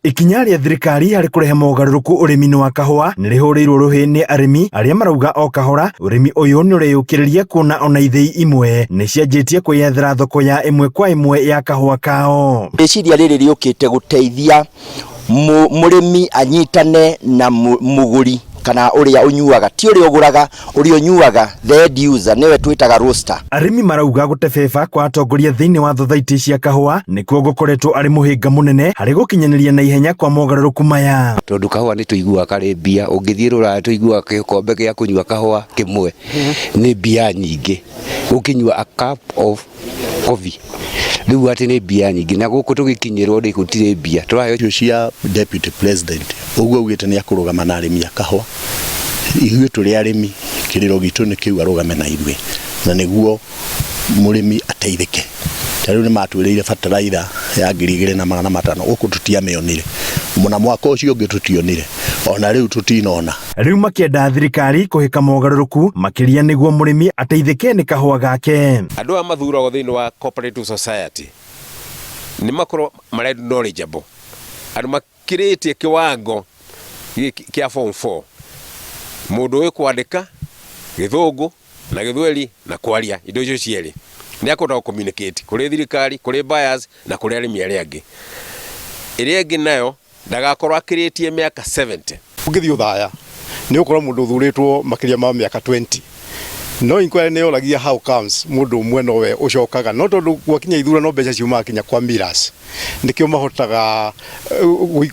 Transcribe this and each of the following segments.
Ikinya rĩa thirikari harĩ kũrehe mogarũrũku ũrĩmi-inĩ wa kahũa nĩ rĩhũrĩirwo rũhĩ nĩ arĩmi arĩa marauga o kahora ũrĩmi ũyũ nĩ ũreyũkĩrĩria kuona ona ithĩi imwe nĩ cianjĩtie kwĩyethera thoko ya ĩmwe kwa ĩmwe ya kahũa kao. Rĩciria rĩrĩ rĩũkĩte gũteithia mũrĩmi anyitane na mũgũri kana ũrĩa ũnyuaga ti ũrĩa ũgũraga, ũrĩa ũnyuaga the end user niwe twĩtaga roaster. Arĩmi marauga gũtebeba kwa atongoria thĩinĩ wa thothaitĩ cia kahũa nĩkuo gũkoretwo arĩ mũhĩnga mũnene harĩ gũkinyanĩria na ihenya kwa mogarũrũku maya. Tondũ kahũa nĩ tũiguaga karĩ mbia, ũngĩthiĩ Rũraya tũiguaga gĩkombe gĩa kũnyua kahũa kĩmwe nĩ mbia nyingĩ, ũkĩnyua a cup of coffee rĩu atĩ nĩ mbia nyingĩ, na gũkũ tũgĩkinyĩrwo rĩ gũtirĩ mbia. Tũrahe cia deputy president ũguo ugĩte nĩ akũrũgama na arĩmi a kahũa, ithuĩ tũrĩ arĩmi kĩrĩro gitũ nĩ kĩu arũgame na ithuĩ na nĩguo mũrĩmi ateithĩke. Tarĩu nĩ matwĩrĩire fertilizer ya 2,500 gũkũ tũtiamĩonire, mũna mwaka ũcio ũngĩ tũtionire, ona rĩu tũtinona. Rĩu makĩenda thirikari kũhĩka mogarũrũku makĩria nĩguo mũrĩmi ateithĩke nĩ kahũa gake. Andũ a mathuragwo thĩinĩ wa cooperative society nĩ makorwo marĩ knowledgeable, andũ makĩrĩtie kĩwango kĩa form 4, mũndũ ũyũ kwandĩka gĩthũngũ na gĩthweri na kwaria indo icio cierĩ nĩ akũhota communicate kũrĩ thirikari, kũrĩ buyers na kũrĩ arĩmi arĩa angĩ. Ĩrĩa ĩngĩ nayo ndagakorwo akĩrĩtie mĩaka 70. Ũngĩthiĩ Ũthaya nĩ ũkorwo mũndũ ũthurĩtwo makĩria ma mĩaka 20. No inquiry nĩ yoragia how comes mũndũ ũmwe nowe ũcokaga, no tondũ gwakinya ithurano mbeca ciumaga kinya kwa miras, nĩkĩo mahotaga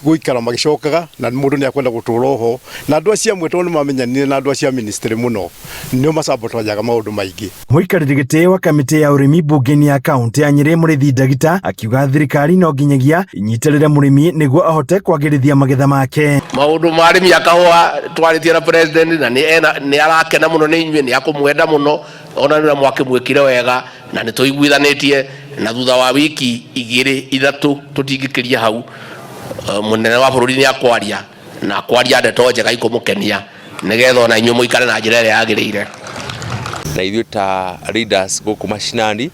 gũikara magĩcokaga na mũndũ nĩ akwenda gũtũra oho, na andũ acio amwe tondũ nĩ mamenyanire na andũ acio ministry mũno nĩo masabotajaga maũndũ maingĩ. Mũikarĩri gĩtĩ wa kamĩtĩ ya ũrĩmi bunge-inĩ ya kaunti ya Nyĩrĩ Mũrĩithi Ndagita akiuga thirikari no nginyagia inyitĩrĩre mũrĩmi nĩguo ahote kwagĩrithia magetha make. Maũndũ ma arĩmi a kahũa twarĩtie na president na nĩ arakena mũno nĩ inyuĩ, nĩ akũmwenda mũno, ona nĩ mwake mwĩkire wega na nĩ tũiguithanĩtie, na thutha wa wiki 2-3 tũtingĩkĩria hau mũnene wa bũrũri nĩ akwaria na akwaria ndeto njega ikũmũkenia nĩgetha ona inyuĩ mũikare na njĩra ĩrĩa yagĩrĩire. Na ithuĩ ta leaders gũkũ mashinani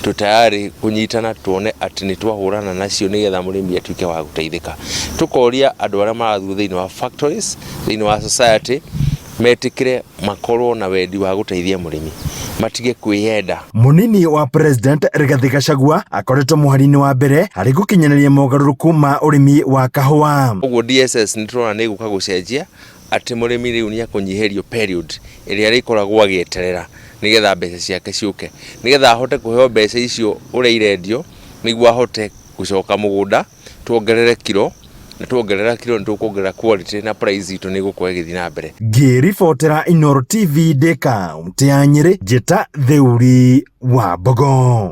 tũtayarĩ kũnyitana tuone atĩ nĩ twahũrana nacio nĩgetha mũrĩmi atuĩke wa gũteithĩka. Tũkoria andũ arĩa marathuura thĩinĩ wa factories, thĩinĩ wa society metĩkĩre makorwo na wendi wa gũteithia mũrĩmi, matige kwĩyenda. Mũnini wa president Rigathĩ Gachagua akoretwo mũhari-inĩ wa mbere harĩ gũkinyanĩria mogarũrũku ma ũrĩmi wa kahũa. Ũguo DSS nĩ tũrona nĩ gũka gũcenjia atĩ mũrĩmi rĩu nĩ akũnyihĩrio period ĩrĩa rĩkoragwo agĩeterera nĩgetha mbeca ciake ciũke, nĩgetha ahote kũheo mbeca icio ũrĩa irendio, nĩguo ahote gũcoka mũgũnda tuongerere kilo, na tuongerera kilo nĩ tũkuongerera quality na price itũ nĩ gũkorwo ĩgĩthiĩ na mbere. Ngĩribotera Inooro TV ndĩ kaunti ya Nyĩrĩ, njĩta Thĩũri wa Mbogo.